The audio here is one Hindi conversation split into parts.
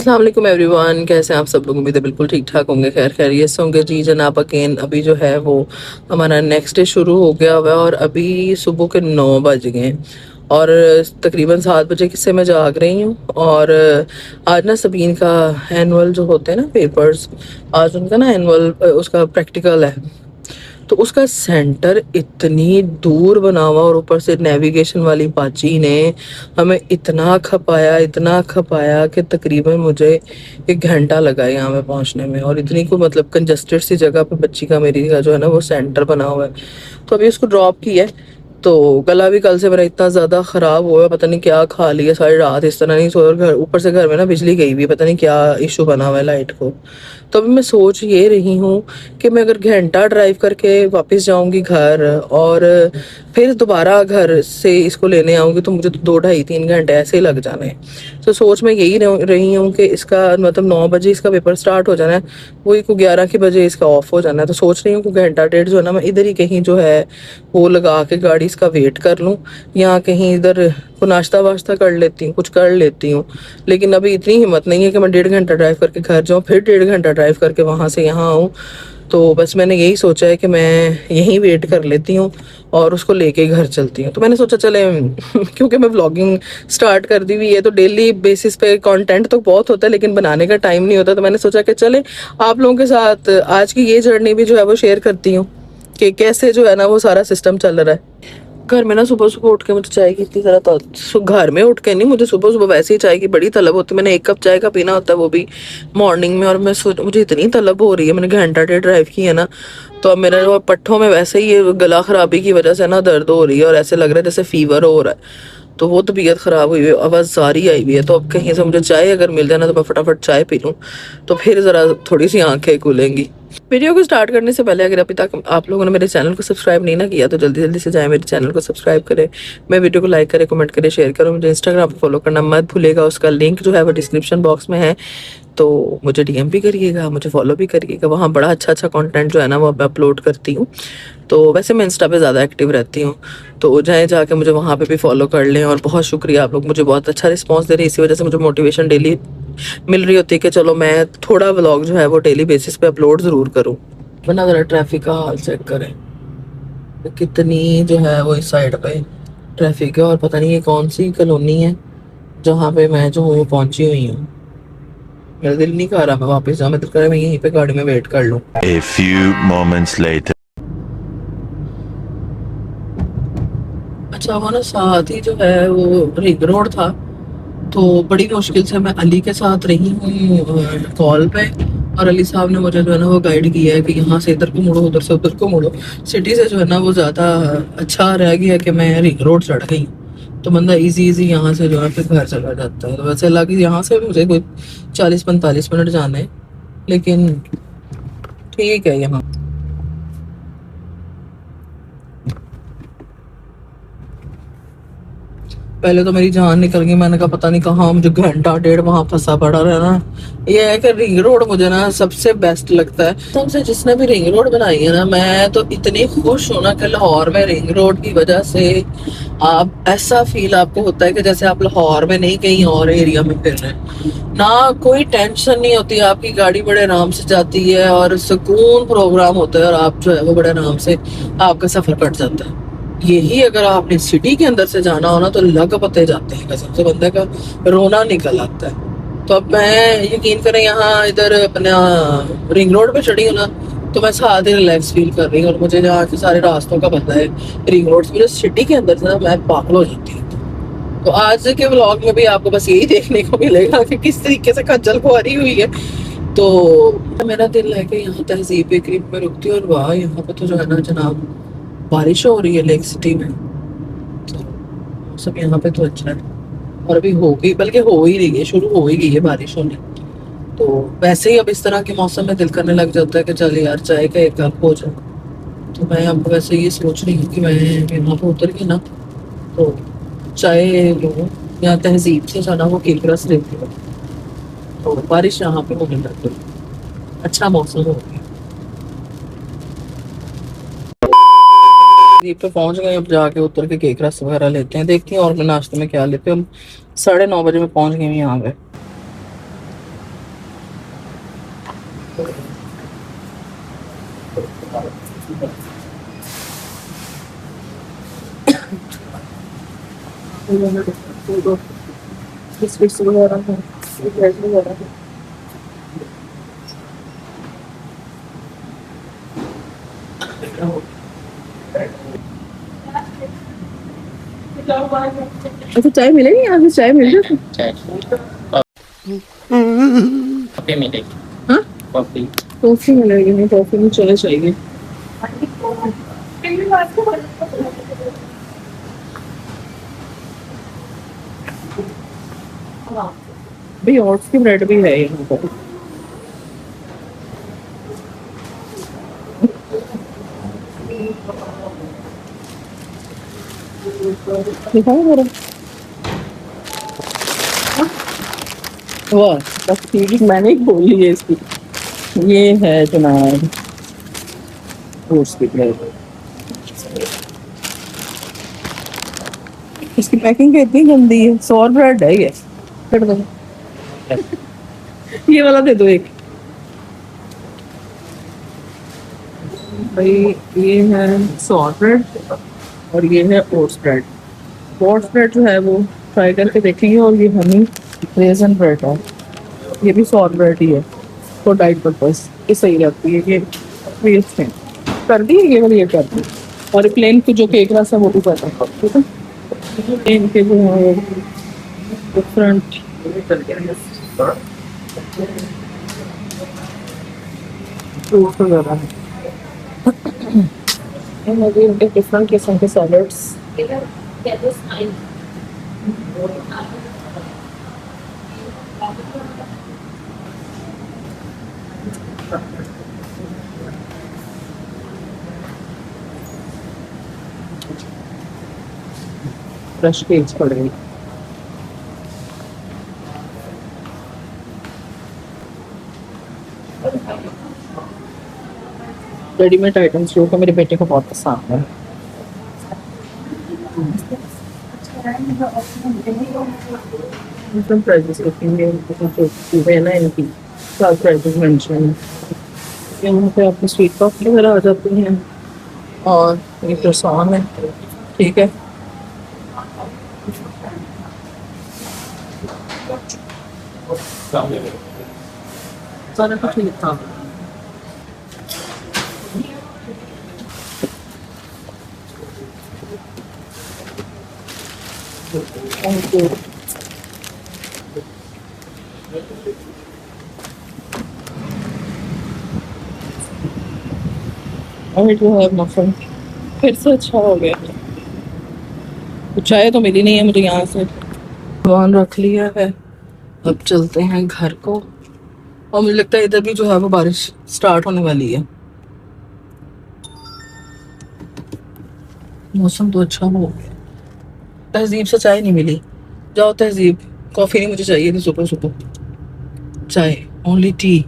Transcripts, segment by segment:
अस्सलाम वालेकुम एवरीवन, कैसे हैं आप सब लोग। उम्मीद है बिल्कुल ठीक ठाक होंगे, खैर खैरियत से होंगे जी जनाब। अगेन अभी जो है वो हमारा नेक्स्ट डे शुरू हो गया हुआ है और अभी सुबह के 9 बज गए हैं और तकरीबन 7 बजे से मैं जाग रही हूँ। और आज ना सबीन का एनुअल जो होते हैं ना पेपर्स, आज उनका ना एनुअल उसका प्रैक्टिकल है। तो उसका सेंटर इतनी दूर बना हुआ और ऊपर से नेविगेशन वाली बाजी ने हमें इतना खपाया कि तकरीबन मुझे 1 घंटा लगा यहाँ पे पहुँचने में। और इतनी को मतलब कंजस्टेड सी जगह पे बच्ची का मेरी का जो है ना वो सेंटर बना हुआ है। तो अभी उसको ड्रॉप किया है। तो गला भी कल से मेरा इतना ज़्यादा ख़राब हुआ है, पता नहीं क्या खा लिया सारी रात, इस तरह नहीं सोया। और घर ऊपर से घर में ना बिजली गई हुई है, पता नहीं क्या इशू बना हुआ है लाइट को। तो अभी मैं सोच ये रही हूँ कि मैं अगर घंटा ड्राइव करके वापस जाऊँगी घर और फिर दोबारा घर से इसको लेने आऊँगी तो मुझे तो 2 ढाई 3 घंटे ऐसे ही लग जाने हैं। तो सोच मैं यही रही हूँ कि इसका मतलब 9 बजे इसका पेपर स्टार्ट हो जाना है, वही को 11 के बजे इसका ऑफ हो जाना है। तो सोच रही हूँ कि घंटा डेढ़ जो है ना मैं इधर ही कहीं जो है वो लगा के गाड़ी इसका वेट कर लूँ, या कहीं इधर को नाश्ता वाश्ता कर लेती हूँ, कुछ कर लेती हूँ। लेकिन अभी इतनी हिम्मत नहीं है कि मैं 1.5 घंटा ड्राइव करके घर जाऊँ, फिर 1.5 घंटा ड्राइव करके वहाँ से यहाँ आऊँ। तो बस मैंने यही सोचा है कि मैं यहीं वेट कर लेती हूँ और उसको लेके घर चलती हूँ। तो मैंने सोचा चले क्योंकि मैं व्लॉगिंग स्टार्ट कर दी हुई है तो डेली बेसिस पे कंटेंट तो बहुत होता है लेकिन बनाने का टाइम नहीं होता। तो मैंने सोचा कि चले आप लोगों के साथ आज की ये जर्नी भी जो है वो शेयर करती हूँ कि कैसे जो है ना वो सारा सिस्टम चल रहा है। घर में ना सुबह सुबह उठ के मुझे चाय की इतनी ज़्यादा घर में उठ के नहीं, मुझे सुबह सुबह वैसे ही चाय की बड़ी तलब होती है। मैंने 1 कप चाय का पीना होता है, वो भी मॉर्निंग में। और मैं सोच मुझे इतनी तलब हो रही है, मैंने घंटा डेढ़ ड्राइव की है ना, तो अब मेरा वो पट्ठों में वैसे ही ये गला खराबी की वजह से ना दर्द हो रही है और ऐसे लग रहा है जैसे फीवर हो रहा है। तो वो तबीयत ख़राब हुई है, आवाज़ सारी आई हुई है। तो अब कहीं से मुझे चाय अगर मिल जाए ना तो मैं फटाफट चाय पी लूँ तो फिर ज़रा थोड़ी सी आंखें खुलेंगी। वीडियो को स्टार्ट करने से पहले अगर अभी तक आप लोगों ने मेरे चैनल को सब्सक्राइब नहीं ना किया तो जल्दी जल्दी से जाए मेरे चैनल को सब्सक्राइब करें, मैं वीडियो को लाइक करें, कमेंट करें, शेयर करें। मुझे इंस्टाग्राम पर फॉलो करना मत भूलेगा, उसका लिंक जो है वो डिस्क्रिप्शन बॉक्स में है। तो मुझे डीएम भी करिएगा, मुझे फॉलो भी करिएगा, वहाँ बड़ा अच्छा अच्छा कंटेंट जो है ना वो मैं अपलोड करती हूँ। तो वैसे मैं इंस्टा पे ज़्यादा एक्टिव रहती हूँ, तो जाए जाके मुझे वहाँ पे भी फॉलो कर लें। और बहुत शुक्रिया, आप लोग मुझे बहुत अच्छा रिस्पांस दे रहे हैं, इसी वजह से मुझे मोटिवेशन डेली मिल रही होती है कि चलो मैं थोड़ा व्लॉग जो है वो डेली बेसिस पे अपलोड ज़रूर करूँ। वरना ज़रा ट्रैफिक का हाल चेक करें कितनी जो है वो इस साइड पे ट्रैफिक है। और पता नहीं ये कौन सी कॉलोनी है जहाँ पे मैं जो हूँ वो पहुँची हुई हूँ। मेरा दिल नहीं कर रहा मैं वापस जाऊँ, मैं दिल कर रहा मैं यहीं पे गाड़ी में वेट कर लूँ। A few moments later. अच्छा वो ना साथ ही जो है वो रिंग रोड था, तो बड़ी मुश्किल से मैं अली के साथ रही हूँ कॉल पे। और अली साहब ने मुझे जो है ना वो गाइड किया है कि यहाँ से इधर को मुड़ो, उधर से उधर को मुड़ो। सिटी से जो है ना वो ज़्यादा अच्छा रह गया कि मैं रिंग रोड चढ़ गई, तो बंदा इजी इजी यहाँ से जो है फिर घर चला जाता है। तो वैसे लगी यहाँ से मुझे कोई 40-45 मिनट जाने, लेकिन ठीक है। यहाँ पहले तो मेरी जान निकल गई, मैंने कहा पता नहीं कहाँ मुझे घंटा डेढ़ वहां फंसा पड़ा रहना। ये है कि रिंग रोड मुझे ना सबसे बेस्ट लगता है। सबसे जिसने भी रिंग रोड बनाई है ना, मैं तो इतनी खुश हूं ना कि लाहौर में रिंग रोड की वजह से आप ऐसा फील आपको होता है कि जैसे आप लाहौर में नहीं कहीं और एरिया में फिर रहे हैं। ना कोई टेंशन नहीं होती, आपकी गाड़ी बड़े आराम से जाती है और सुकून प्रोग्राम होता है और आप जो है वो बड़े आराम से आपका सफर कट जाता है। यही अगर आपने सिटी के अंदर से जाना हो ना तो लग पते जाते हैं, कसम से बंदे का रोना निकल आता है। तो अब मैं यकीन करें यहाँ इधर अपना रिंग रोड पे चढ़ी हूँ ना तो मैं साथ ही रिलैक्स फील कर रही हूँ। और मुझे यहाँ के सारे रास्तों का पता है, रिंग रोड से सिटी के अंदर से ना मैं पागल हो जाती हूँ। तो आज के व्लॉग में भी आपको बस यही देखने को मिलेगा कि किस तरीके से खज्जल खुआरी हुई है। तो मेरा दिल है कि यहाँ तहजीब बेकरी में रुकती हूँ और वाह यहाँ पे तो जो है ना जनाब बारिश हो रही है लेक सिटी में, तो सब यहाँ पे तो अच्छा है। और अभी हो गई, बल्कि हो ही रही है, शुरू हो ही गई है बारिश होने। तो वैसे ही अब इस तरह के मौसम में दिल करने लग जाता है कि चल यार चाय का 1 कप हो जाए। तो मैं अब वैसे ये सोच रही हूँ कि मैं यहाँ पे उतर के ना तो चाय लूँ या तहजीब से जाना वो केक रस लेती हूँ। तो बारिश यहाँ पे होने लग गई, अच्छा मौसम हो गया। द्वीप पे पहुंच गए, अब जाके उतर के केक रस वगैरह लेते हैं, देखते हैं और नाश्ते में क्या लेते हैं। हम 9:30 बजे में पहुंच गए यहाँ पे। बिस्किट्स वगैरह हैं, ब्रेड वगैरह हैं। अच्छा चाय मिलेगी यहाँ से? चाय मिल जाती? कॉफी मिलेगी। हाँ कॉफी कॉफी मिलेगी? नहीं कॉफी नहीं, चाय चाहिए। भाई ओट्स की ब्रेड भी है यहाँ पर। दिखाओ जरा। वाह बस ठीक, मैंने ही बोल ली है इसकी। ये है जनाब ओट्स की ब्रेड। इसकी पैकिंग कितनी गंदी है। सौर ब्रेड है ये। कर दो ये वाला दे दो एक। भाई ये है सौर ब्रेड और ये है ओट्स ब्रेड। ओट्स ब्रेड जो है वो ट्राई करके देखेंगे, और ये हनी रेजन ब्रेड है, ये भी सौर ब्रेड ही है। तो डाइट पर्पज ये सही रहती है। ये वेस्ट है, कर दी ये वाली, ये कर दी। और प्लेन के जो केक रस है वो भी कर दो, ठीक है। प्लेन के जो है डिफरेंट फ्रूट्स वगैरह है। मुझे इनके डिफरेंट किस्म के सैलड्स। फ्रेश केक्स पड़ेगी। रेडीमेड आइटम्स जो कि मेरे बेटे को बहुत पसंद है। डिफरेंट प्राइसेस रखेंगे जो चीज़ें है ना इनकी, सारे प्राइसेस मेंशन है। यहाँ पे आपको स्वीट पफ वगैरह आ जाती हैं, और ये croissant है, ठीक है। सारा कुछ लिखा हुआ है। Thank you. और जो है मफन फिर से अच्छा हो गया। तो चाय तो मिली नहीं है मुझे यहाँ से। सामान रख लिया है, अब चलते हैं घर को। और मुझे लगता है इधर भी जो है वो बारिश स्टार्ट होने वाली है। मौसम तो अच्छा हो गया। तहजीब से चाय नहीं मिली। जाओ तहजीब, कॉफी नहीं मुझे चाहिए थी सुबह सुबह, चाय ओनली टी।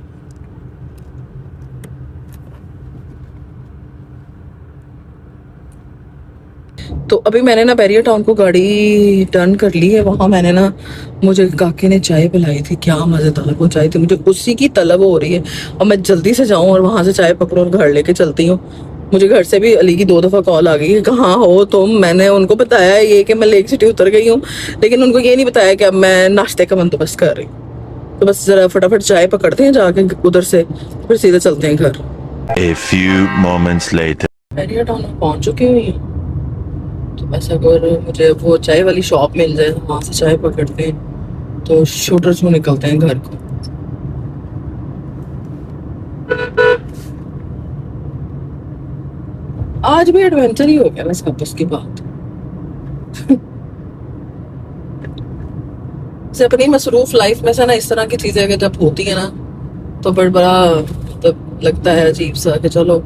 तो अभी मैंने ना बैरियर टाउन को गाड़ी टर्न कर ली है। वहाँ मैंने ना, मुझे काके ने चाय पिलाई थी, क्या मज़ेदार वो चाय थी। मुझे उसी की तलब हो रही है और मैं जल्दी से जाऊँ और वहाँ से चाय पकड़ूँ और घर लेके चलती हूँ। मुझे घर से भी अली की 2 दफ़ा कॉल आ गई, कहाँ हो तुम। मैंने उनको बताया ये कि मैं लेक सिटी उतर गई हूँ, लेकिन उनको ये नहीं बताया कि अब मैं नाश्ते का बंदोबस्त कर रही हूँ। तो बस ज़रा फटाफट चाय पकड़ते हैं जाके उधर से, फिर सीधे चलते हैं घर। A few moments later. Barrier town में पहुँच चुके हुई। तो बस अगर मुझे वो चाय वाली शॉप मिल जाए, वहाँ से चाय पकड़ते हैं तो शूटर से निकलते हैं घर को। आज भी एडवेंचर ही हो गया वैसे अब उसकी बात। से अपनी मसरूफ लाइफ में से ना इस तरह की चीजें अगर जब होती है ना तो बड़ा मतलब लगता है अजीब सा कि चलो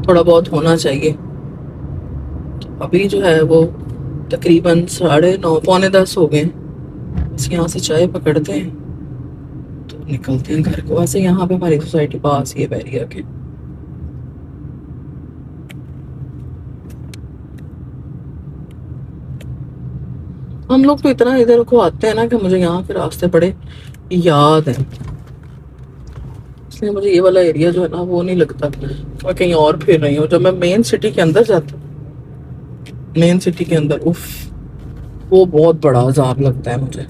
थोड़ा बहुत होना चाहिए। तो अभी जो है वो तकरीबन 9:30 पौने 10 हो गए। बस यहाँ से चाय पकड़ते हैं तो निकलते हैं घर को। वैसे यहाँ पे हमारी सोसाइटी पास ही है बैरियर के। हम लोग तो इतना इधर को आते हैं ना कि मुझे यहाँ के रास्ते बड़े याद हैं, इसलिए मुझे ये वाला एरिया जो है ना वो नहीं लगता मैं कहीं और फिर रही हूँ। जब मैं मेन सिटी के अंदर जाती हूँ, मेन सिटी के अंदर उफ वो बहुत बड़ा अजाब लगता है मुझे।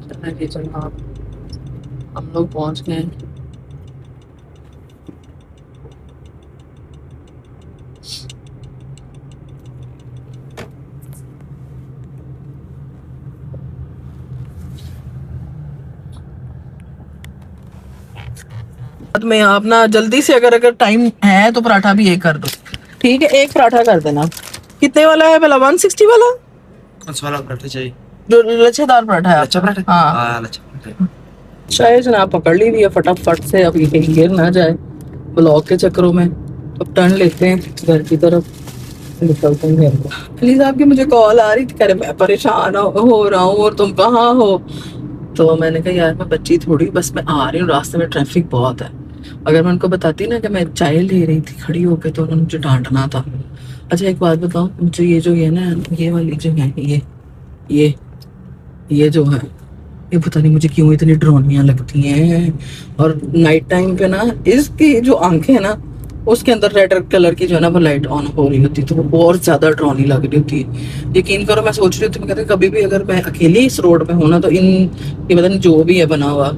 चलिए जनाब, हम लोग पहुंच गए हैं। में आप ना जल्दी से, अगर अगर टाइम है तो पराठा भी एक कर दो, ठीक है? एक पराठा कर देना। कितने वाला है भला? 160 वाला? कौन सा वाला पराठा चाहिए? जो लच्छेदार पराठा है। लच्छा पराठा? हाँ हाँ, लच्छा पराठा। चाय जनाब पकड़ ली हुई है फटाफट से, अभी कहीं गिर ना जाए ब्लॉक के चक्करों में। अब टर्न लेते हैं घर की तरफ, निकलते हैं घर को। प्लीज आपकी मुझे कॉल आ रही थी, कह रहे मैं परेशान हो रहा हूँ और तुम कहाँ हो। तो मैंने कहा यार मैं बच्ची थोड़ी, बस मैं आ रही हूँ, रास्ते में ट्रैफिक बहुत है। अगर मैं उनको बताती ना कि मैं चाय ले रही थी खड़ी होकर, तो उन्होंने मुझे डांटना था। अच्छा एक बात बताओ मुझे, ये जो है ना, ये वाली जो है, ये जो है, ये पता नहीं मुझे क्यों इतनी डरावनियाँ लगती हैं। और नाइट टाइम पे ना इसकी जो आंखें है ना, उसके अंदर रेड कलर की जो है ना वो लाइट ऑन हो रही होती है, तो वो और ज्यादा डरावनी लग रही होती है। यकीन करो मैं सोच रही थी, मैं कहती कभी भी अगर मैं अकेली इस रोड पे हूँ ना, तो इन ये पता नहीं जो भी है बना हुआ,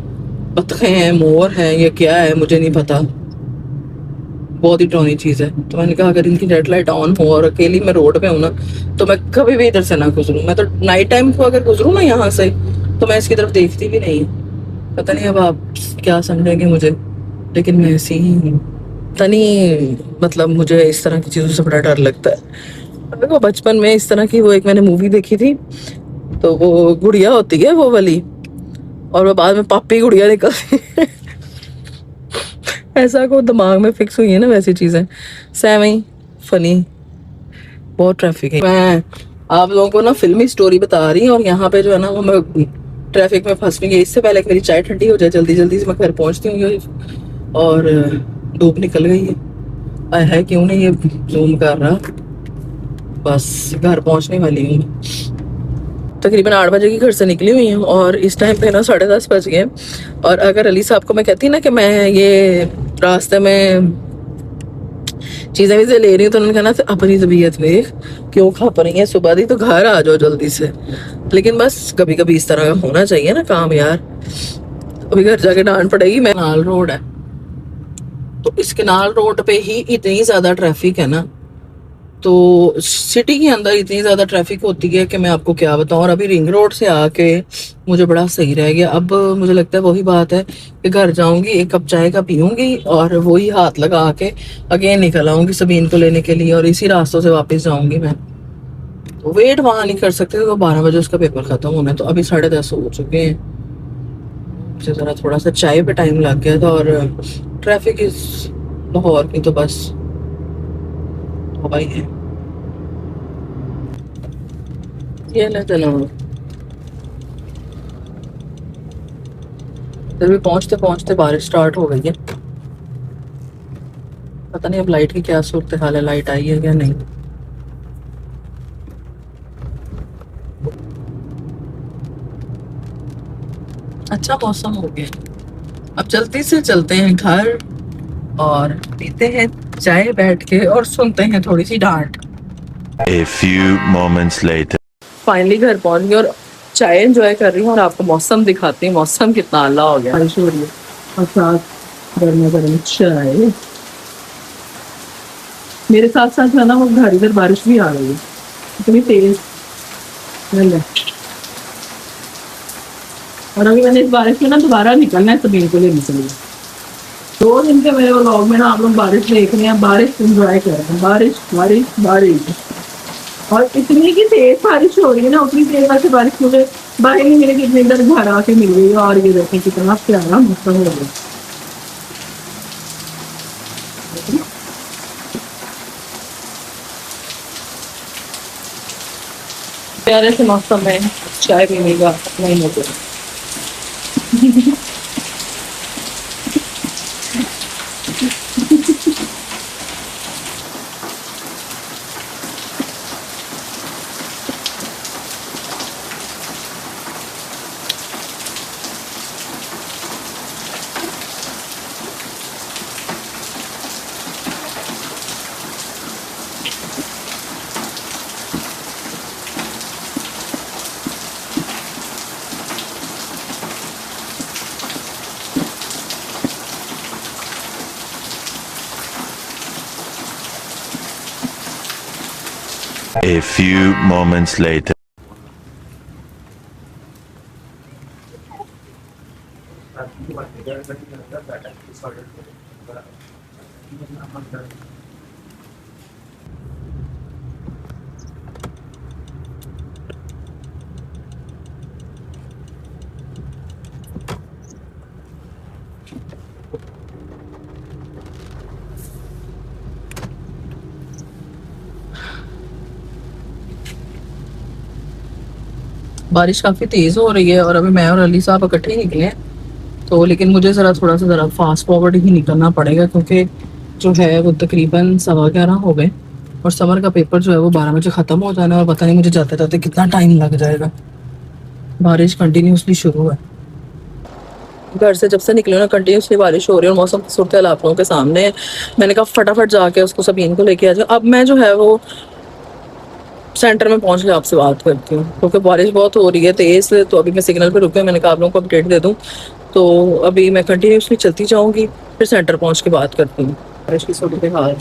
बतखें हैं, मोर हैं, ये क्या है मुझे नहीं पता, बहुत ही डरावनी चीज है। तो मैंने कहा अगर इनकी रेड लाइट ऑन हो और अकेली मैं रोड पे हूँ ना, तो मैं कभी भी इधर से ना गुजरूँ। मैं तो नाइट टाइम को अगर गुजरूँ ना यहाँ से, तो मैं इसकी तरफ देखती भी नहीं। पता नहीं अब आप क्या समझेंगे मुझे, लेकिन मैं ऐसी ही हूँ। पता नहीं, मतलब मुझे इस तरह की चीजों से बड़ा डर लगता है। देखो बचपन में इस तरह की वो एक मैंने मूवी देखी थी, तो वो गुड़िया होती है वो वाली, और वो बाद में पापी गुड़िया निकलती है। ऐसा को दिमाग में फिक्स हुई है ना वैसी चीजें। सैवई फनी, बहुत ट्रैफिक है। मैं आप लोगों को ना फिल्मी स्टोरी बता रही हूँ, और यहाँ पे जो है ना वो मैं ट्रैफिक में फंस गई। इससे पहले कि मेरी चाय ठंडी हो जाए, जल्दी जल्दी से मैं घर पहुँचती हूँ। और धूप निकल गई है। आय है क्यों नहीं ये जूम कर रहा, बस घर पहुँचने वाली हूँ। तकरीबन 8 बजे की घर से निकली हुई हूँ, और इस टाइम पे ना 10:30 बज गए। और अगर अली साहब को मैं कहती ना कि मैं ये रास्ते में चीज़ें भी ले रही हूँ, तो उन्होंने कहा ना अपनी तबीयत में क्यों खप रही है, सुबह दी तो घर आ जाओ जल्दी से। लेकिन बस कभी कभी इस तरह का होना चाहिए ना काम यार। अभी घर जाके डांट पड़ेगी। मैं कनाल रोड है, तो इस कनाल रोड पे ही इतनी ज्यादा ट्रैफिक है ना, तो सिटी के अंदर इतनी ज्यादा ट्रैफिक होती है कि मैं आपको क्या बताऊं। और अभी रिंग रोड से आके मुझे बड़ा सही रह गया। अब मुझे लगता है वही बात है कि घर जाऊंगी, एक कप चाय का पीऊंगी, और वही हाथ लगा के अगेन निकल आऊंगी सबीन को लेने के लिए, और इसी रास्तों से वापस जाऊंगी मैं। तो वेट वहां नहीं कर सकते, तो 12 बजे उसका पेपर खत्म होना है। तो अभी 10:30 हो चुके हैं। मुझे जरा थोड़ा सा चाय पे टाइम लग गया था, और ट्रैफिक इस लाहौर की तो बस भाई है। ये लेते ना इधर भी पहुंचते पहुंचते बारिश स्टार्ट हो गई है। पता नहीं अब लाइट की क्या सूरत हाल है, लाइट आई है या नहीं। अच्छा मौसम हो गया। अब जल्दी से चलते हैं घर, और पीते हैं चाय बैठ के, और सुनते हैं थोड़ी सी डांट। A few moments later. Finally घर पहुंच गई, और चाय एंजॉय कर रही हूँ, और आपको मौसम दिखाती हूँ। मौसम कितना अल्लाह हो गया, बारिश हो रही है, और साथ गर्मा गर्म चाय। मेरे साथ साथ है ना वो घर इधर बारिश भी आ रही है, इतनी तेज। और अभी मैंने इस बारिश में ना दोबारा निकलना है सबीन को लेने के लिए। 2 दिन के मेरे व्लॉग में ना आप लोग बारिश देख रहे हैं, बारिश एंजॉय कर रहे हैं, बारिश बारिश बारिश। और इतनी की तेज बारिश हो रही है ना, उतनी तेज से बारिश मुझे बाहर नहीं मिलेगी, इतनी इधर घर आके मिल गई। और ये देखें कितना प्यारा मौसम हो गया। प्यारे से मौसम में चाय पीने का नहीं मजा। A few moments later. बारिश काफ़ी तेज़ हो रही है और अभी मैं और अली साहब इकट्ठे ही निकले हैं, तो लेकिन मुझे ज़रा फास्ट फॉरवर्ड ही निकलना पड़ेगा क्योंकि जो है वो तकरीबन 11:15 हो गए और समर का पेपर जो है वो 12 बजे ख़त्म हो जाना है और पता नहीं मुझे जाते जाते कितना टाइम लग जाएगा। बारिश कंटिन्यूसली शुरू है, घर से जब से निकले ना कंटिन्यूसली बारिश हो रही है और मौसम की सूरत आप लोगों के सामने है। मैंने कहा फटाफट जाके उसको सबीन को लेके आ जाओ। अब मैं जो है वो सेंटर में पहुंच के आपसे बात करती हूँ क्योंकि बारिश बहुत हो रही है तेज़, तो अभी मैं सिग्नल पे रुके, मैंने कहा आप लोगों को अपडेट दे दूँ, तो अभी मैं कंटिन्यूसली चलती जाऊँगी, फिर सेंटर पहुँच के बात करती हूँ। बारिश की सूरत हाल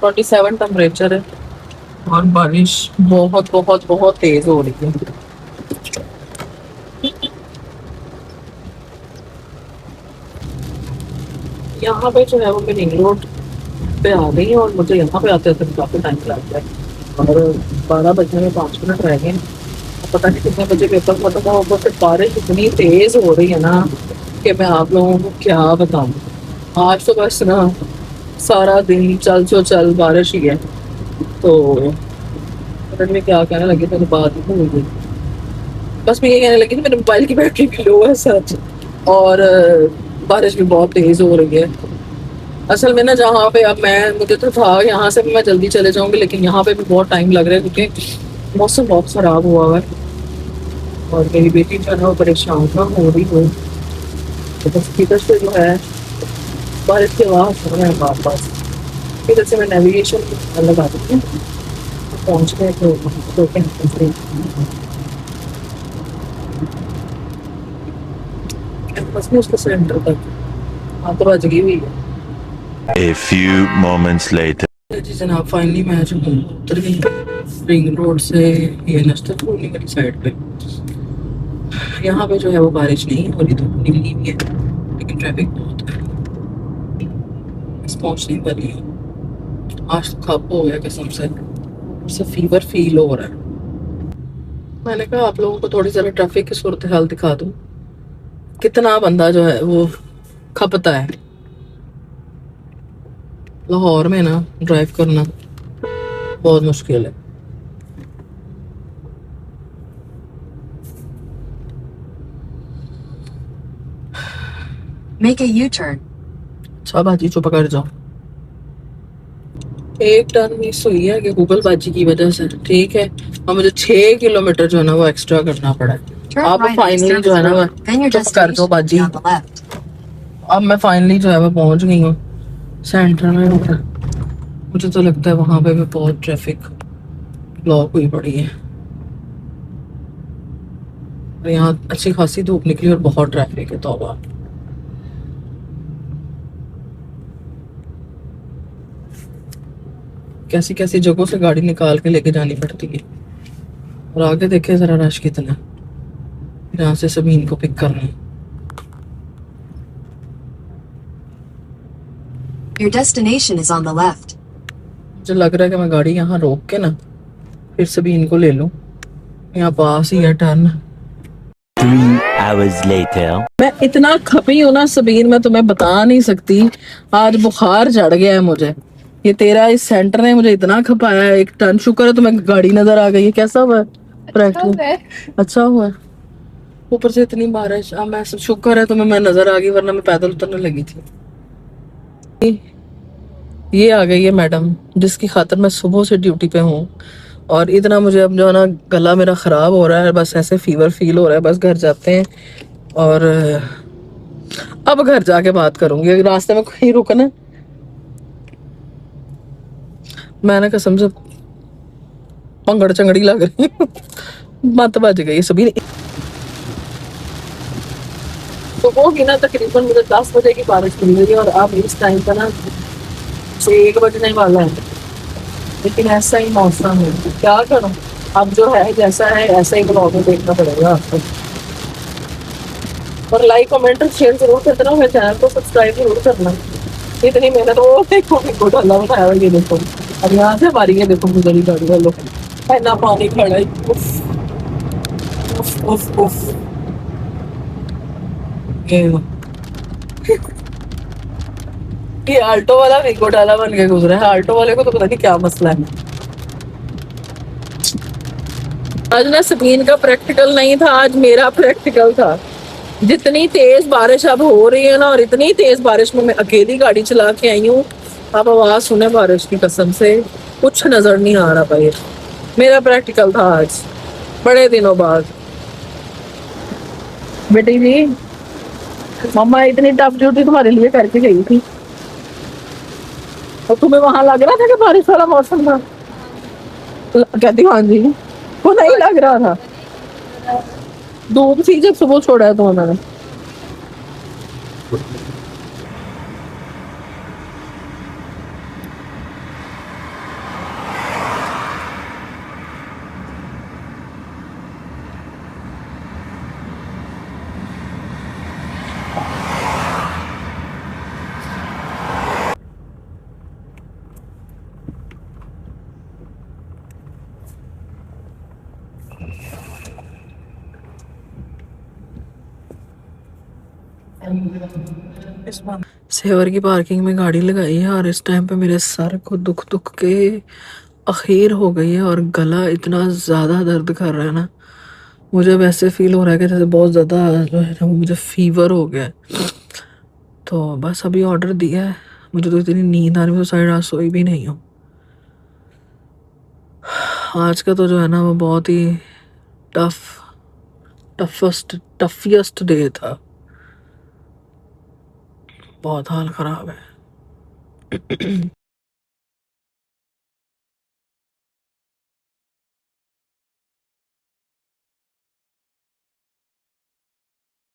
47 टेम्परेचर है और बारिश बहुत बहुत बहुत तेज़ हो रही है। यहाँ पे जो है वो मैं रिंग रोड पे आ गई है और मुझे यहाँ पे आते आते काफ़ी टाइम लग गया और 12 बजने में 5 मिनट रह गए। पता नहीं कितने बजे पेपर खत्म होगा, फिर बारिश इतनी तेज़ हो रही है ना कि मैं आप लोगों को क्या बताऊँ। आज तो बस ना सारा दिन चल जो चल बारिश ही है, तो पता नहीं मैं क्या कहने लगी, मेरी बात ही भूल गई। बस मैं ये कहने लगी थी मेरे मोबाइल की बैटरी भी लो है सच, और बारिश भी बहुत तेज़ हो रही है। असल में ना जहाँ पे अब मैं मुझे तो था यहाँ से भी मैं जल्दी चले जाऊँगी, लेकिन यहाँ पे भी बहुत टाइम लग रहा है क्योंकि मौसम बहुत ख़राब हुआ हुआ है और मेरी बेटी जो है ना वो परेशान ना हो रही हो, तो बस इधर से जो है बारिश के आवाज़ हो रहे हैं वापस, इधर से मैं नेविगेशन लगा देती हूँ पहुँच गए तो बस में उसके सेंटर तक हाथ बज गई हुई है। A few moments later. जी जनाब, फाइनली मैं जो हूँ उतर गई रिंग रोड से ये नस्तर कॉलोनी वाली साइड पे। यहाँ पे जो है वो बारिश नहीं हो रही, धूप निकली हुई है लेकिन ट्रैफिक बहुत है, बस पहुँच नहीं पा रही हूँ। आज तो खप हो गया कसम से फीवर फील हो रहा है। मैंने कहा आप लोगों को थोड़ी ज़रा ट्रैफिक की सूरत हाल दिखा दूँ, कितना बंदा जो है वो खपता है। लाहौर में ना ड्राइव करना बहुत मुश्किल है। Make a U-turn. अच्छा बाजी चुप कर जाओ। एक टर्न मिस हुई है कि गूगल बाजी की वजह से, ठीक है, और मुझे 6 किलोमीटर जो है ना वो एक्स्ट्रा करना पड़ा है। Turn आप right on फाइनली जो है ना Service Road. Then your चुप कर जाओ destination बाजी। is on the left. अब मैं फाइनली जो है वो पहुंच गई हूँ सेंटर में। मुझे तो लगता है वहां पे भी बहुत ट्रैफिक ब्लॉक हुई पड़ी है और यहाँ अच्छी खासी धूप निकली और बहुत ट्रैफिक है। तौबा, कैसी कैसी जगहों से गाड़ी निकाल के लेके जानी पड़ती है। और आगे देखे जरा रश कितना, यहाँ से सबीन को पिक करना है। Your destination is on the left. मुझे लग रहा है कि मैं गाड़ी यहाँ रोक के ना फिर सबीन को ले लूँ, यहाँ पास ही है टर्न। 3 hours later. मैं इतना खपी हूँ ना सबीन, मैं तुम्हें बता नहीं सकती। आज बुखार चढ़ गया है मुझे, ये तेरा इस सेंटर ने मुझे इतना खपाया है। एक टर्न, शुक्र है तुम्हें गाड़ी नजर आ गई है। कैसा हुआ अच्छा हुआ है। ऊपर से इतनी बारिश, अब मैं शुक्र है तुम्हें मैं नजर आ गई, वरना मैं पैदल उतरने लगी थी। ये आ गई है मैडम जिसकी खातिर मैं सुबह से ड्यूटी पे हूँ, और इतना मुझे अब जो है ना गला मेरा ख़राब हो रहा है, बस ऐसे फीवर फील हो रहा है। बस घर जाते हैं और अब घर जाके बात करूंगी। रास्ते में कहीं रुकना, मैंने कसम से पंगड़ चंगड़ी लग रही मत बज गई सभी। तो वो की ना तकरीबन मुझे 10 बजे की बारिश मिल रही है और अब इस टाइम पर ना 1 बजने वाला है, लेकिन ऐसा ही मौसम है, क्या करूं। अब जो है जैसा है ऐसा ही ब्लॉग में देखना पड़ेगा आपको। और लाइक कमेंट और शेयर जरूर करते रहो, मेरे चैनल को सब्सक्राइब जरूर करना। इतनी मेहनत वो देखो को डाला बनाया हुआ, ये देखो। अब यहाँ से हमारी ये देखो गुजरी गाड़ी वालों, इतना पानी खड़ा है। उफ उफ उफ उफ। ये आल्टो वाला वीगो डाला बन के गुजरा है। आल्टो वाले को तो पता नहीं क्या मसला है। आज ना सबीन का प्रैक्टिकल नहीं था, आज मेरा प्रैक्टिकल था। जितनी तेज बारिश अब हो रही है ना, और इतनी तेज बारिश में मैं अकेली गाड़ी चला के आई हूँ। आप आवाज सुने बारिश की, कसम से कुछ नजर नहीं आ रहा भाई। मेरा प्रैक्टिकल था आज, बड़े दिनों बाद। बेटी जी, मम्मा इतनी टफ ड्यूटी तुम्हारे लिए करके गई थी, और तुम्हें वहां लग रहा था कि बारिश वाला मौसम था? कहती हाँ जी, वो नहीं लग रहा था। धूप थी जब सुबह छोड़ा है तुम्हें मैंने। सेवर की पार्किंग में गाड़ी लगाई है, और इस टाइम पे मेरे सर को दुख दुख के अखीर हो गई है, और गला इतना ज़्यादा दर्द कर रहा है ना। मुझे वैसे फील हो रहा है कि जैसे बहुत ज़्यादा जो है ना, मुझे फीवर हो गया है। तो बस अभी ऑर्डर दिया है। मुझे तो इतनी नींद आ रही है, मैं तो सारी रात सोई भी नहीं हूँ। आज का तो जो है ना वो बहुत ही टफेस्ट डे था। बहुत हाल ख़राब है।